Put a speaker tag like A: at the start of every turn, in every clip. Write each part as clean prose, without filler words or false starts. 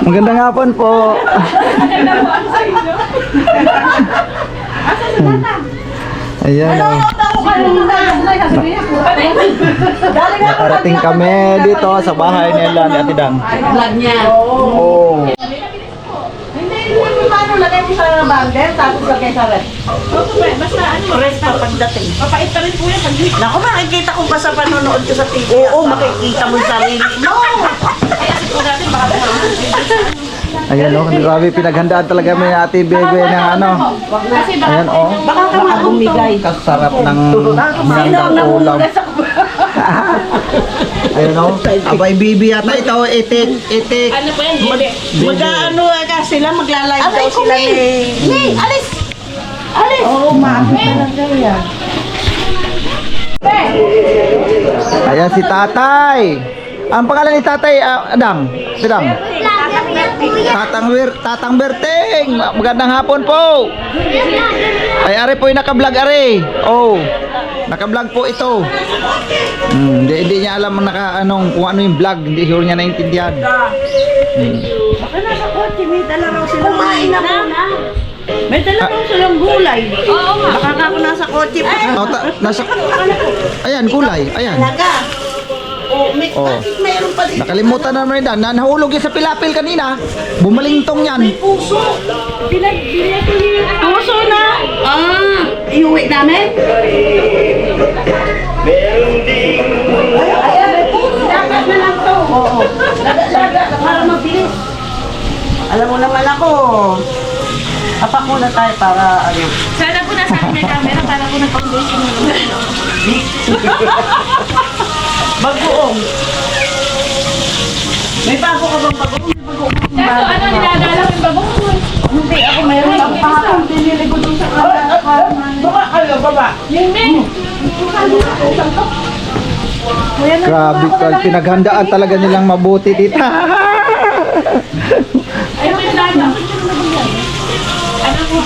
A: Magandang hapon po. Ayan o. Nakarating kami dito sa bahay nila ni Ate Dang.
B: Vlog niya.
A: Oh.
B: Paano lagay mo sa bagger, tapos lagay sa ref?
C: Basta ano,
B: Ref pa pagdating.
C: papait pa rin po yan pag
B: Naku, makikita ko pa sa panonood ko sa TV. Oo, makikita mo yung sarili mo.
C: ay asip po natin baka
A: Ayan o. Grabe, pinaghandaan talaga may Ate Bebe ng ano.
C: kasi baka
A: Ayan o.
B: Baka ka makagumigay.
A: Kasarap ng magandang ulam. Ayan o. Abay, Bibi yata ito. Itik.
C: ano po yan, hindi.
B: Mag-ano ka sila, magla-live daw sila ni...
C: Alis!
B: Oo, makakita talaga yan.
A: Ayan si Tatay. Ang pangalan ni Tatay, Adang. Adang. Tatang Berting. Magandang hapon po. Ay, are po yung naka-vlog, are. Oh. Naka-vlog po ito. Hindi niya alam kung ano yung vlog. Hindi sure niya naintindihan.
B: Baka nasa kotse, may dala raw silang kumain na muna. May dala raw silang gulay.
C: Oo nga.
B: Baka ka ako nasa kotse pa.
A: Nasa... Ayan, kulay. Ayan.
B: Talaga. Oh, may
A: Oh.
B: bakit mayroon pa dito?
A: Nakalimutan na naman yan. Nahulog yan sa pilapil kanina. Bumalingtong yan.
B: Puso.
C: Pinag-binili
B: Puso na. Iuwi namin? Ayan, may puso. Dagat na lang to. Oo. Dagat, para mabilis. Alam mo naman ako. Apak muna tayo para ano.
C: Sana po nasa akin may camera para po nag-foundation mo.
B: Bagoong. May bago ka bang bagoong? May bagoong.
C: Kaso ano, ninadala ko yung babong ko.
B: Hindi, ako mayroon lang pa. Binili ko doon sa kanan. Baba kayo, baba.
C: Hindi.
A: Grabe, pinaghandaan talaga nilang mabuti dito.
C: Ay, may dala. Ano po?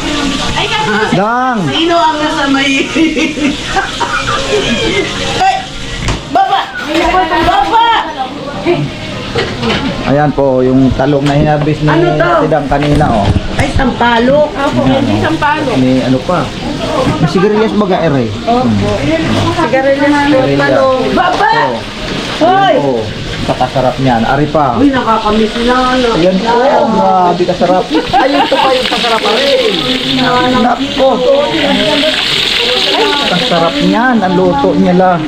C: Ay, kasi
A: Dang.
B: Sino ang nasa may... Ay! Baba! Baba!
A: Ayan po, yung talong na hinabis ni
B: Ano to?
A: Ate Dang kanina, oh.
B: Ay, sampalo.
C: Opo, hindi isang palo.
A: May ano pa. May sigarilyas baga, ere.
B: Sigarilyas po palo. Baba! Hoy!
A: Oh, kakasarap niyan. Ari pa.
B: Uy, nakakamiss na ano.
A: Ayan po, grabe kasarap. Ay, ito pa yung kasarap rin. Nako. Kasarap niyan, ang luto niya lang.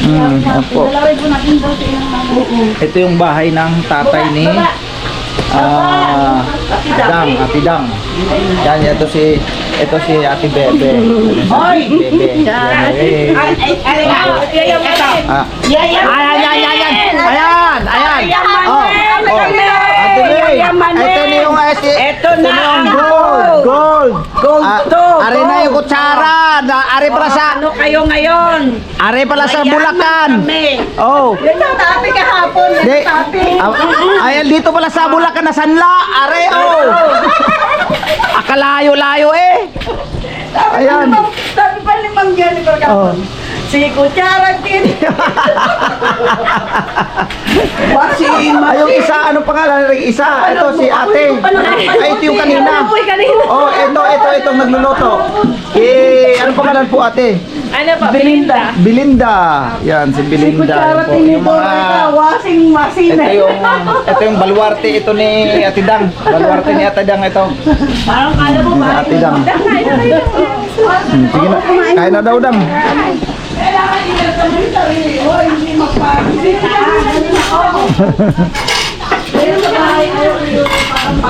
A: Ayan po. Ito yung bahay ng tatay ni Ate Dang. Yan, ito si Ate Bebe.
B: Hoy!
A: Bebe. Yan, eh. Ayan. Oh. Ate Bebe. Ito na yung
B: Ito na ang
A: gold.
B: Gold to.
A: Ari na yung kutsara. Ari pala sa
B: Ano kayo ngayon?
A: Ari pala sa Bulacan.
B: Kami.
A: Oh.
B: Yan ang tapi kahapon.
A: Di. Ayan dito pala sa Bulacan na sanla. Are oh. Akalayo-layo eh. Ayan.
B: Sabi pa ni Mang Jennifer
A: Oh.
B: kahapon. Si Kutsara Kin. Wasi
A: Ay, yung isa, anong pangalan ng isa? Ito si ate. Ay, ito yung kanina. Oh, itong nagluluto. Anong pangalan po ate?
C: Ano pa? Belinda.
A: Belinda. Yan, si Belinda.
B: Kutsara
A: Yan po.
B: Kin
A: Yung
B: ito.
A: mga...
B: Wasing masina.
A: Ito yung baluarte ito ni Ate Dang. Baluarte ni Ate Dang ito.
B: Parang kala mo
A: Yung sa Ate Dang. Sige na. Kain na daw, Dang.
B: kailangan nila sa mga sarili. O, hindi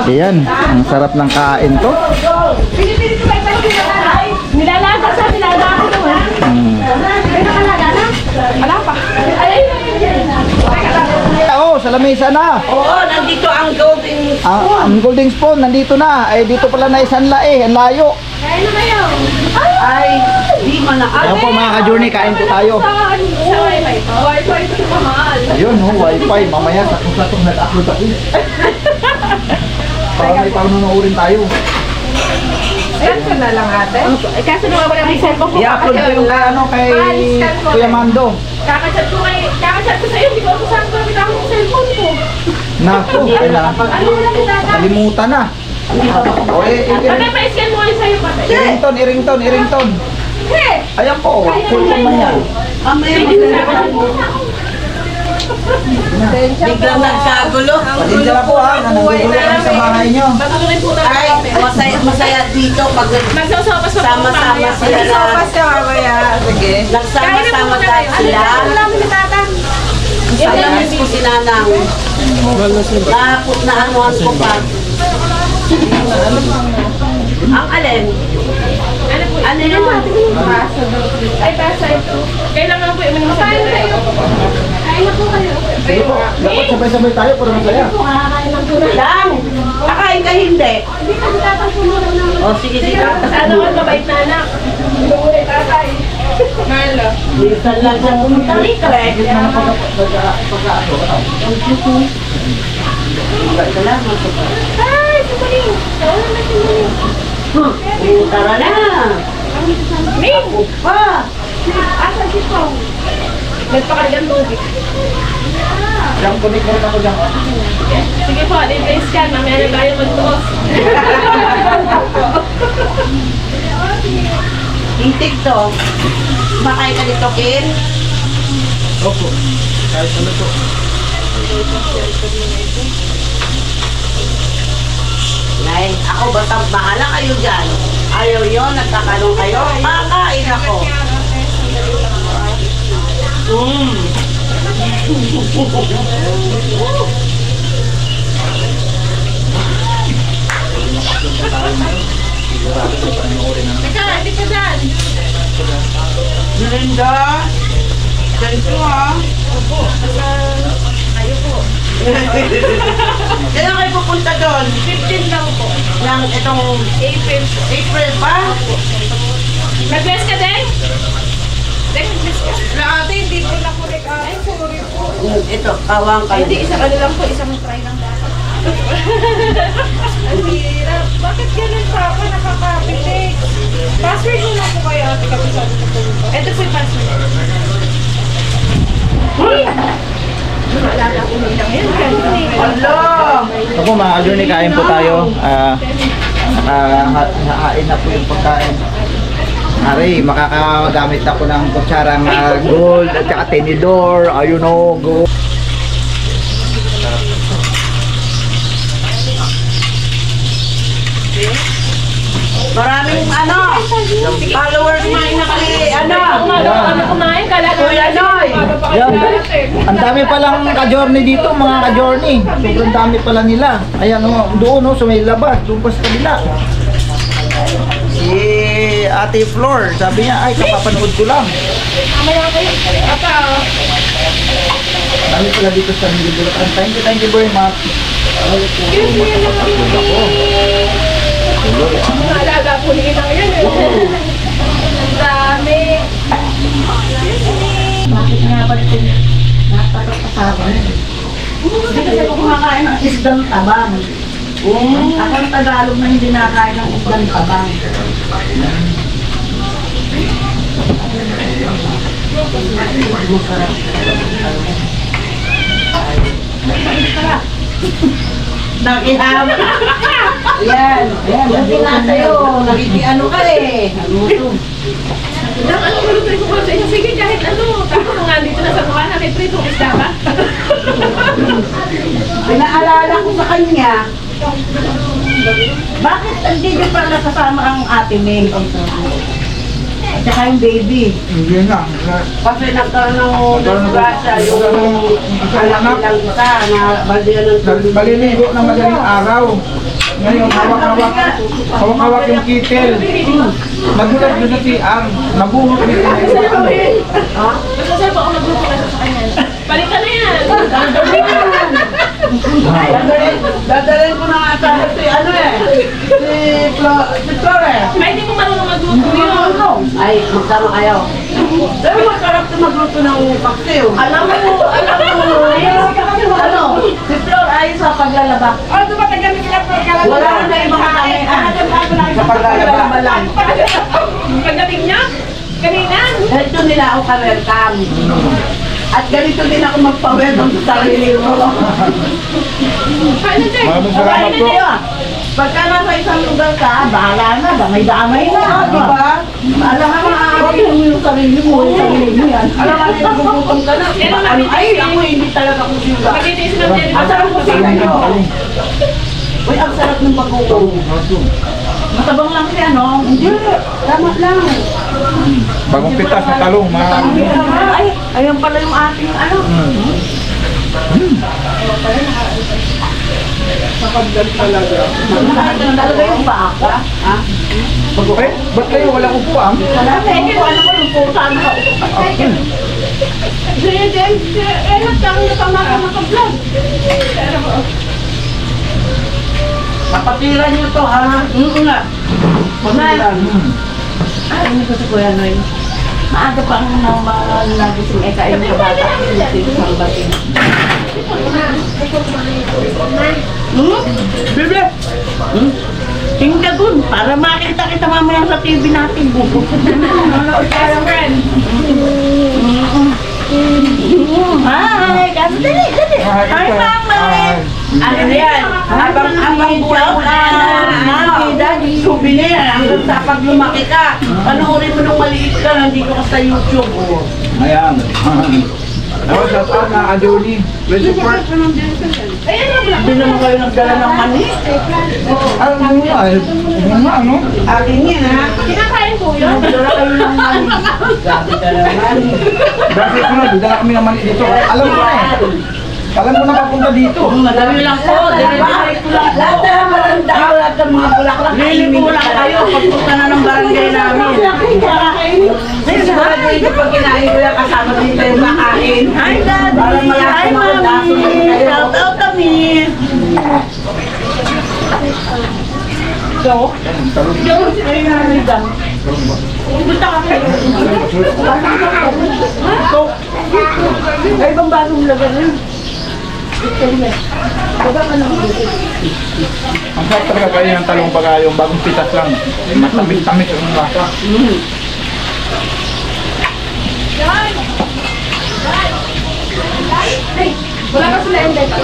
A: Ayan, ang sarap ng kain to.
C: Nilalasa sa nilalasa ko ha. May nakalaga na? Wala pa.
A: Oh, sa lamesa na.
B: Oo, nandito ang golden.
A: Ang golden spoon nandito na. Ay dito pala na isanla eh, ang layo.
C: Kain na kayo.
B: Ay, di man na.
A: Ayan po mga ka-journey, kain po tayo.
C: Sa wifi to? Wifi to mahal.
A: Ayun, wifi. Mamaya sakong-sakong nag-upload ako. Para may panunuorin tayo.
C: Scan na lang ate. Kaso nung wala may cellphone ko.
A: I-upload ko yung kay Kuya Mando.
C: Kakachat ko sa'yo, hindi ko ako saan ko nakita ko yung cellphone ko.
A: Naku, kailangan.
C: Ano mo lang kita?
A: Kalimutan na. O,
C: Patay pa scan mo kayo sa'yo, patay.
A: Irington.
C: Hey!
A: Ayan po, full naman yan.
B: Mamaya biglang nagkagulo.
A: Pasensya na po ha, na nagugulo kami sa bahay nyo.
C: Patuloy po na
B: Ay, masaya dito pag
C: Nagsasapas pa po
B: sama-sama
C: mamaya.
B: sila.
D: ka mamaya. Sige.
B: Nagsama-sama tayo sila.
C: Wala mo ni Tatan.
B: Saya miss ko si Nanang. Na anuhan ko pa. Ang alin?
C: Ano po?
B: Ano yun?
C: Ay, basta ito. Kailangan po yung mga sabi tayo. Kain na po kayo.
A: Sige po, dapat sabay-sabay tayo para masaya.
B: Lang! Kakain ka hindi.
C: Hindi kasi Tatan sumuro na.
B: O sige, sige.
C: Ano ang mabait na anak? Lumuri tatay. Malo.
B: Minsan lang siya pumunta rito eh. Salamat po.
C: Ay, sumuling. Wala na sumuling.
B: Tara na.
C: Ming!
B: Pa!
C: Asan si Pong? Nagpakalagang tubig.
A: Diyan, kunik mo rin ako dyan.
C: Sige po, libre scan. Mamaya na tayo magtuos.
B: Itik to. Makain ka dito, Kin?
A: Opo, kahit ano po.
B: Nay, ako basta bahala kayo dyan. Ayaw yun, nagkakanong kayo. Kakain ako.
C: Teka, hindi pa dyan.
B: Melinda, thank you ha.
C: Kayo po.
B: Kailan kayo pupunta doon?
C: 15 lang po.
B: Nang itong
C: April po.
B: April pa?
C: Nag-bless ka din? Dek, nag-bless ka.
D: Ate, hindi ko na correct. Ay, sorry po.
B: Ito, kawang
C: Ay,
B: kayo.
C: hindi, isang ano lang po, isang try lang dapat.
D: Ang hirap. Bakit ganun pa ako nakakapitik? Password mo na po kayo ate kasi sabi ko po.
C: Ito po yung password. Maalala ko nilang yun.
B: Hello!
A: Ako mga journey, kain po tayo. Nakahain na po yung pagkain. Ari, makakagamit ako ng kutsarang gold at saka tenidor. Ayun o, go.
B: Maraming followers mo na kali,
C: Umaga pa kami kumain, kala ko
B: Kuya Noy!
A: Yan. Ang dami palang ka-journey dito, mga ka-journey. Sobrang dami pala nila. Ayan o, doon o, sa may labas, doon pa sa kabila. Si Ate Flor, sabi niya, ay, kapapanood ko lang.
C: Mamaya kayo. Apa,
A: Dami pala dito sa Nilibulatan. Thank you very much.
C: yun yun lang ako. Maalaga po ni Inang yun eh. Ang dami.
B: Bakit nga ba ito napatapasabang? Hindi kasi ako kumakain ng isdang tabang. Ako ang Tagalog na hindi nakain ng isdang tabang. Nakiham. Yan. Yan. Yan na sa'yo. Nakikiano ka eh.
C: Nang ano malutoy ko sa inyo? Sige, kahit ano. Tapos nga dito na sa mukha namin, pritong isda ba?
B: Pinaalala ko sa kanya, bakit hindi niyo pa nakasama ang ate May? At saka yung baby.
A: Hindi na.
B: Kasi nagkaroon ng disgrasya yung anak nilang isa na baldiyan ng tubig.
A: Baliligo ng madaling araw. Ngayon, hawak-hawak yung kitel. Nagulat doon sa CR. Nabuhot dito na yung
C: Basta sir, baka magluto ka sa kanya. Balikan na yan.
B: Dadalhin ko na nga sa si ano eh. Si Flor eh.
C: Ay, hindi mo marunong magluto yun.
B: Ay, magkano ayaw. Pero masarap na magluto ng paksiw. Alam mo, ano, si Flor ay sa paglalaba.
D: Oh, tumatagal nila po.
B: Wala na ibang kami. Sa paglalaba lang.
C: Pagdating niya, kanina,
B: Ganito nila ako ka-welcome. At ganito din ako magpa-welcome sa sarili ko.
C: Kain na, Jay.
E: Maraming
B: Kain
E: salamat
B: na
E: po.
B: kayo. Pagka nasa isang lugar ka, bahala na, damay-damay na, di ba? Alam nga maaari mo yung sarili mo, yung sarili mo yan. Alam nga nagugutom ka na. Ay, ako hindi talaga kusiga.
C: Magtitiis lang din.
B: Ang sarap kusiga nyo. Uy, ang sarap ng pagkukulo. Matabang lang siya, no? Hindi, tama lang.
E: Bagong pitas na talong,
B: Ay, ayun pala yung ating ano. Talaga yung baka. Ha?
E: Eh, ba't kayo wala upuan?
B: Wala na yung ano ko, yung pusa na
C: Jay, Jay, enak ka ang naka-vlog.
B: Kapatiran nyo to, ha? Nga. Kapatiran. Ay, ano ko si Kuya Noy? Maaga pa ang mga nagising kain sa bata. Isang batin. Bebe! Tingka dun, para makita kita mamaya sa TV natin.
C: Nanonood ka ng friend.
B: Hi! Kasi dali! Hi, Mama! Ano yan? Habang buhay mo na Mami, Daddy, souvenir. Hanggang sa pag lumaki ka, panoorin mo nung maliit ka, nandito ka sa YouTube. Oh.
E: Ayan. Ako, shout out na Adoni. Please support.
C: Ayan na vlog.
B: Hindi naman kayo nagdala ng mani.
E: Ano nga, ano?
B: Akin yan, ha?
C: Kinakain ko yun.
B: Nagdala kayo ng mani. Sabi ka naman.
E: Dahil sunod, dala kami naman dito. Alam ko na eh. Alam ko na papunta dito.
B: Madami lang po. Dire-diretso lang po. Lahat na maranda. Lahat ng mga bulaklak. Lilipo lang kayo pagpunta na ng barangay namin. Sigurado pag kinain ko yan kasama din kayo makain. Hi, Daddy. Para malaki makadaso na kayo. Shout out kami. So, ayun na rin dyan. Punta ka kayo. So, ay bang bagong lagan yun?
E: Ang sarap talaga kayo ng talong baga yung bagong pitas lang. Matamis-tamis yung lasa.
C: Wala ka sila hindi pa.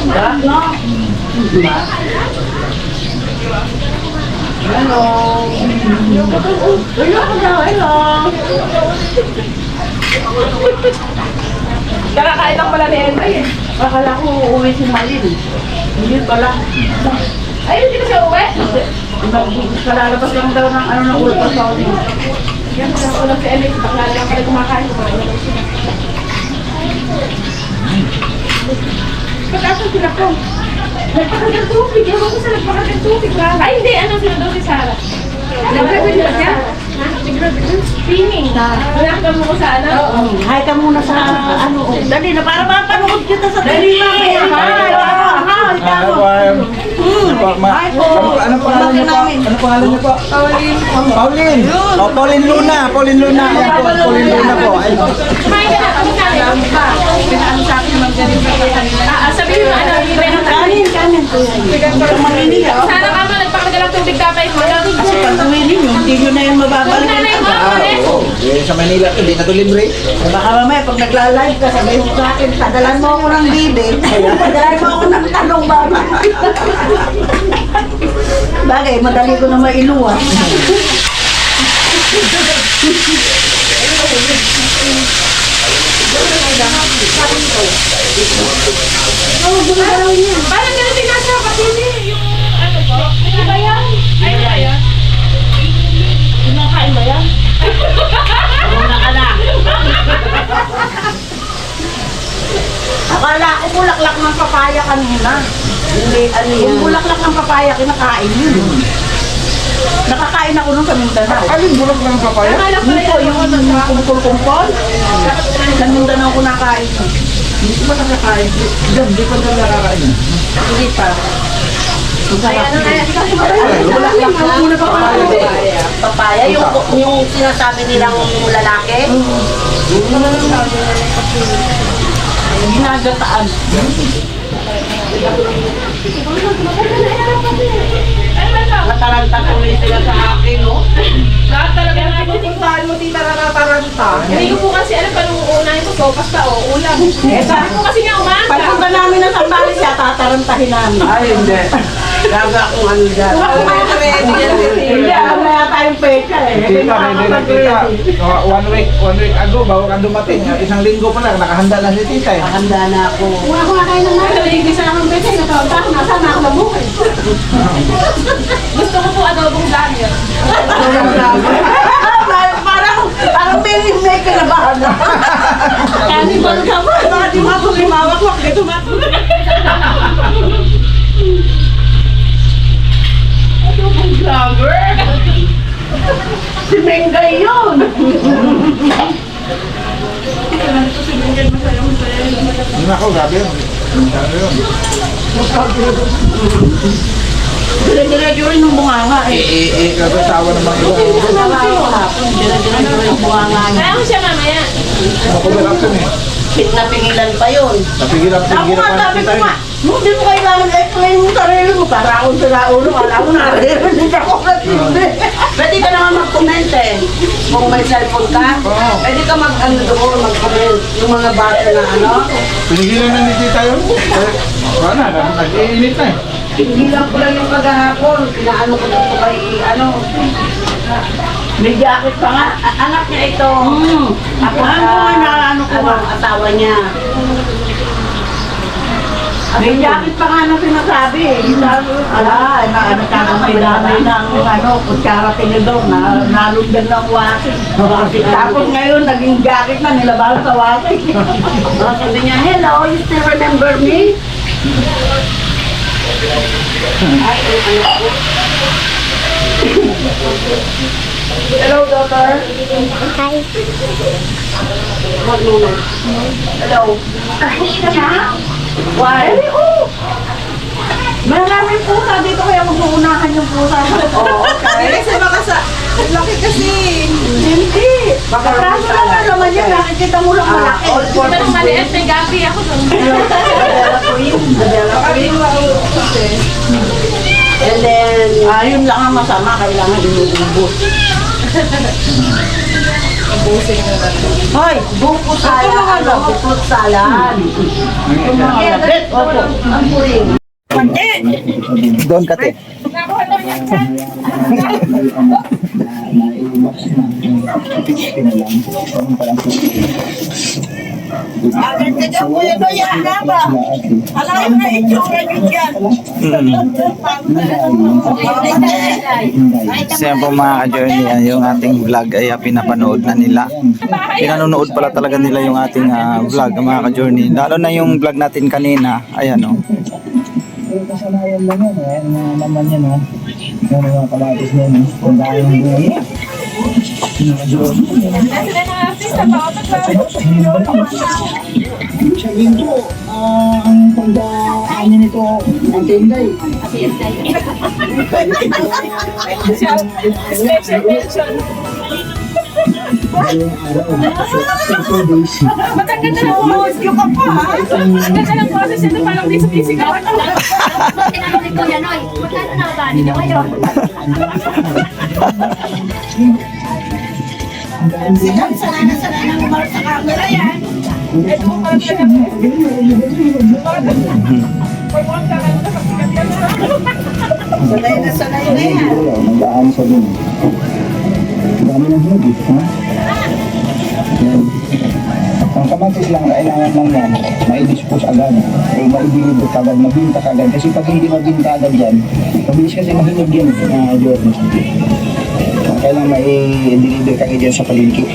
B: Sarap, no? Hello. Hello.
C: Kakakain lang pala ni Henry eh.
B: Akala ko uuwi si Malin. Hindi pala.
C: Ay, hindi na siya uwi.
B: Kalalabas lang daw ng ano ng ultrasound.
C: Yan, wala ko lang si Henry. Bakla lang pala kumakain. Kumain na lang sila. Pag-asan sila ko? Nagpakagal tubig. Ewan ko sa nagpakagal tubig. Ay, hindi. Ano sila daw si Sarah? Nag-graduate na siya? Spinning. Nagkam mo ko sa ano?
B: Hi ka muna sa ano. Dali na para mapanood kita sa TV mamaya. Hi. Hi ka mo. Hi po.
E: Ano pangalan niyo po? Ano pangalan niyo po? Pauline. Oh, Pauline Luna. Pauline Luna. Ayan po, Pauline Luna po. Ayun.
C: Kumain ka na. Kumain ka na.
B: Pinaano sa akin magaling ka sa kanila.
C: Sabihin mo ano, libre ng
B: Kanin po yan. Sa Manila.
C: Sana ka mo, nagpakadala ng tubig tatay mo.
B: Kasi pag uwi ninyo, hindi nyo na yun mababalik.
C: Nanay mo, ulit.
E: Sa Manila, hindi na to libre.
B: Baka mamaya, pag nagla-live ka, sabihin mo sa akin, padalan mo ako ng bibig. Padalan mo ako ng talong baba. Bagay, madali ko na mailuwa.
C: Parang ganun din nasa kapili. Yung ano po. Ano ba yan? Ay, ano ba yan? Kinakain ba yan?
B: Muna ka na. Akala ko bulaklak ng papaya kanina. Hindi, ano yan? Yung bulaklak ng papaya, kinakain yun. Nakakain ako nung sa Mindanao.
E: Alin bulok ng papaya?
C: Akala ko
B: Yung po, yung kumpul-kumpol. Sa Mindanao ko nakain yun.
E: Hindi ko ba nakakain? Hindi ko na nakakain.
B: Hindi pa.
C: Ay, ano na yan?
B: Bulaklak ng muna papaya. Papaya, yung sinasabi nilang lalaki. Ginagataan.
C: Ano ba ito?
B: Masarap tataranta tuloy sila sa akin, no?
D: Lahat talaga na pupuntahan mo, tita Rarataranta. Hindi ko po kasi alam pa nung uunahin ko, sopas pa o ulam. Sabi ko kasi nga umaga.
B: Pagpunta namin ng sambali siya, tatarantahin namin. Ay, hindi. Gaga akong ano dyan. Hindi, alam na yata yung pecha eh.
E: Tita, hindi na tita. One week ago, bago ka dumating. Isang linggo pa lang, nakahanda na si tita eh.
B: Handa na ako.
C: Wala ko nga kayo ng mga hindi sa akong bete, natawag ako, nasa na ako nabuhay.
D: Gusto ko po adobong dahil.
B: Parang may kinabahan na.
C: Cannibal ka ba?
B: Baka di matulimawak-wak, dito matulimawak. Vlogger! Si Mengay yun!
E: Nako, grabe yun. Ano yun?
B: Dire-diretso rin yung bunganga eh.
E: Kasawa naman ito.
B: Dire-diretso rin yung bunganga niya.
D: Kaya ko siya mamaya.
E: Ako reaction eh.
B: Napigilan pa yun.
E: Napigilan
B: Ako nga,
E: pa
B: sabi ko
E: tita
B: nga,
E: eh.
B: hindi mo kailangan explain yung sarili mo. Para akong sila ulo, alam mo naririnig ako kasi hindi. Pwede ka naman mag-comment eh. Kung may cellphone ka, pwede ka mag-ano doon, mag-comment. Yung mga bata na ano.
E: Pinigilan na ni tita yun. Wala na, nag-iinit na eh.
B: Hindi lang ko lang yung kagahapon. Pinaano ko dito kay, ano. May jacket pa nga. Anak niya ito. Ako ano ko nga, asawa niya. May jacket pa nga na sinasabi eh. Ano ka may dami ng kutsara tinidor na nalundan ng wasi. Tapos ngayon naging jacket na nilabas sa wasi. Sabi niya, hello, you still remember me? Hello, daughter.
C: Hi.
B: One moment. Hello. Why? Maraming pusa dito kaya mag-uunahan yung pusa. Oo, okay.
D: Kasi baka sa... Laki kasi.
B: Hindi. Baka kaso lang naman yan, nakikita mo lang malaki. All for
D: Ito nung maliit, may gabi ako doon.
B: Adela Queen. Adela Queen. And then, yun lang ang masama, kailangan inuubos. Hoy, buko salad. Buko salad. Opo, ang puring.
E: Doon kate.
A: So yan po mga ka-journey, yung ating vlog ay pinapanood na nila. Pinanonood pala talaga nila yung ating vlog mga ka-journey. Lalo na yung vlog natin kanina, ayan o.
E: Kasanayan lang yan eh. Ano naman yan ha. Yung mga kalatis na yun. Kung dahil ng buhay.
D: Sila ng artista pa ako.
E: Sa linggo, ang pagdaan nito, ang tinday.
D: Special mention. Matanggal na lang audio ka pa ha. Matanggal na lang boses ito parang di sa pisigawan.
C: Tinanong ni Kuya Noy, magkano na ba ninyo ngayon?
D: Sanay na umar sa camera yan. Ito mo parang ka na. Pag-uwag ka na sa pagkakat yan.
B: Sanay na yan.
E: Nagdaan sa dun. Dami ng hugis, ha? Yan. Ang kamatis lang, kailangan lang yan, mai-dispose agad o mai-deliver agad, mabinta agad. Kasi pag hindi mabinta agad yan, mabilis kasi mahinog yan, Jordan. Kailangan mai-deliver agad yan sa palengke.